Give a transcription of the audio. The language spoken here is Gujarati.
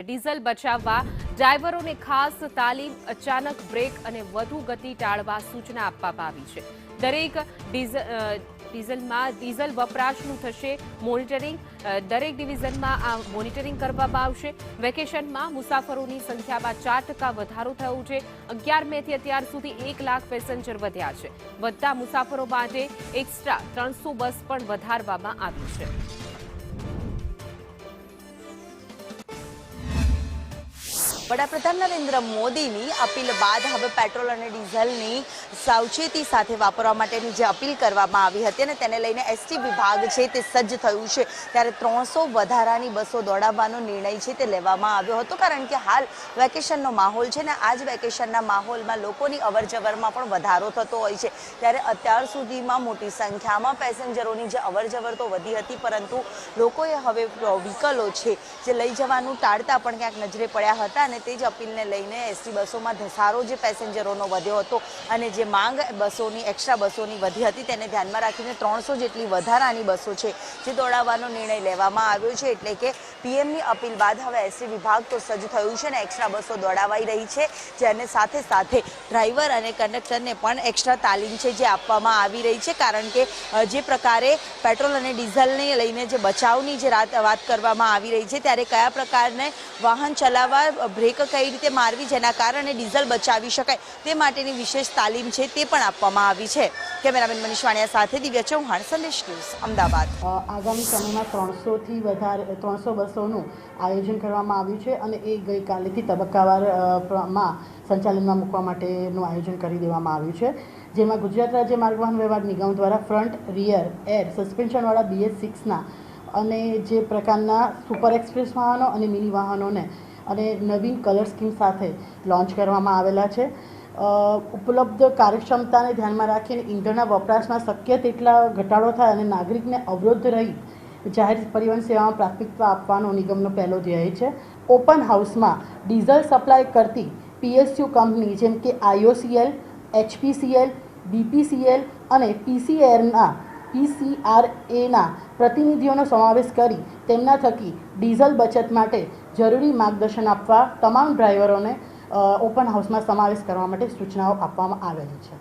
ડીઝલ બચાવવા ડ્રાઈવરોને ખાસ તાલીમ, અચાનક બ્રેક અને વધુ ગતિ ટાળવા સૂચના આપવામાં આવી છે. દરેક ડીઝલ વપરાશનું થશે મોનિટરિંગ. દરેક ડિવિઝનમાં આ મોનિટરિંગ કરવામાં આવશે. વેકેશનમાં મુસાફરોની સંખ્યામાં 4% વધારો થયો છે. 11 મેથી અત્યાર સુધી 1 લાખ પેસેન્જર વધ્યા છે. વધતા મુસાફરો માટે એક્સ્ટ્રા 300 બસ પણ વધારવામાં આવી છે. વડાપ્રધાન નરેન્દ્ર મોદીની અપીલ બાદ હવે પેટ્રોલ અને ડીઝલની સાવચેતી સાથે વાપરવા માટેની જે અપીલ કરવામાં આવી હતી અને તેને લઈને એસટી વિભાગ છે તે સજ્જ થયું છે. ત્યારે 300 વધારાની બસો દોડાવવાનો નિર્ણય છે તે લેવામાં આવ્યો હતો, કારણ કે હાલ વેકેશનનો માહોલ છે ને આ જ વેકેશનના માહોલમાં લોકોની અવરજવરમાં પણ વધારો થતો હોય છે. ત્યારે અત્યાર સુધીમાં મોટી સંખ્યામાં પેસેન્જરોની જે અવરજવર તો વધી હતી, પરંતુ લોકોએ હવે વ્હીકલો છે જે લઈ જવાનું ટાળતા પણ ક્યાંક નજરે પડ્યા હતા અને તે જ અપીલને લઈને એસટી બસોમાં ધસારો જે પેસેન્જરોનો વધ્યો હતો અને જે માંગ બસોની એક્સ્ટ્રા બસોની વધી હતી તેને ધ્યાનમાં રાખીને 300 જેટલી વધારાની બસો છે જે દોડાવવાનો નિર્ણય લેવામાં આવ્યો છે. એટલે કે પીએમની અપીલ બાદ હવે એસટી વિભાગ તો સજ્જ થયું છે અને એક્સ્ટ્રા બસો દોડાવાઈ રહી છે, જેને સાથે સાથે ડ્રાઈવર અને કંડક્ટરને પણ એક્સ્ટ્રા તાલીમ છે જે આપવામાં આવી રહી છે. કારણ કે જે પ્રકારે પેટ્રોલ અને ડીઝલને લઈને જે બચાવની જે વાત કરવામાં આવી રહી છે, ત્યારે કયા પ્રકારને વાહન ચલાવવા, બ્રેક કઈ રીતે મારવી જેના કારણે ડીઝલ બચાવી શકાય તે માટેની વિશેષ તાલીમ છે તે પણ આપવામાં આવી છે. કેમેરામેન મનીષ વાણિયા સાથે દિવ્યા ચૌહાણ, સંદેશ ન્યૂઝ, અમદાવાદ. આગામી સમયમાં 300થી વધારે 300 બસોનું આયોજન કરવામાં આવ્યું છે અને એ ગઈકાલેથી તબક્કાવારમાં સંચાલનમાં મૂકવા માટેનું આયોજન કરી દેવામાં આવ્યું છે, જેમાં ગુજરાત રાજ્ય માર્ગ વાહન વ્યવહાર નિગમ દ્વારા ફ્રન્ટ, રિયર, એર સસ્પેન્શનવાળા BS6ના અને જે પ્રકારના સુપર એક્સપ્રેસ વાહનો અને મિની વાહનોને અને નવીન કલર સ્કીમ સાથે લોન્ચ કરવામાં આવેલા છે. ઉપલબ્ધ કાર્યક્ષમતાને ધ્યાનમાં રાખીને ઈંધણના વપરાશમાં શક્ય તેટલા ઘટાડો થાય અને નાગરિકને અવરોધ રહી જાહેર પરિવહન સેવામાં પ્રાથમિકતા આપવાનો નિગમનો પહેલો ધ્યેય છે. ઓપન હાઉસમાં ડીઝલ સપ્લાય કરતી PSU કંપની જેમ કે IOCL, HPCL, BPCL અને PCRAના પ્રતિનિધિઓનો સમાવેશ કરી તેમના થકી ડીઝલ બચત માટે જરૂરી માર્ગદર્શન આપવા તમામ ડ્રાઈવરોને ઓપન હાઉસમાં સમાવેશ કરવા માટે સૂચનાઓ આપવામાં આવેલી છે.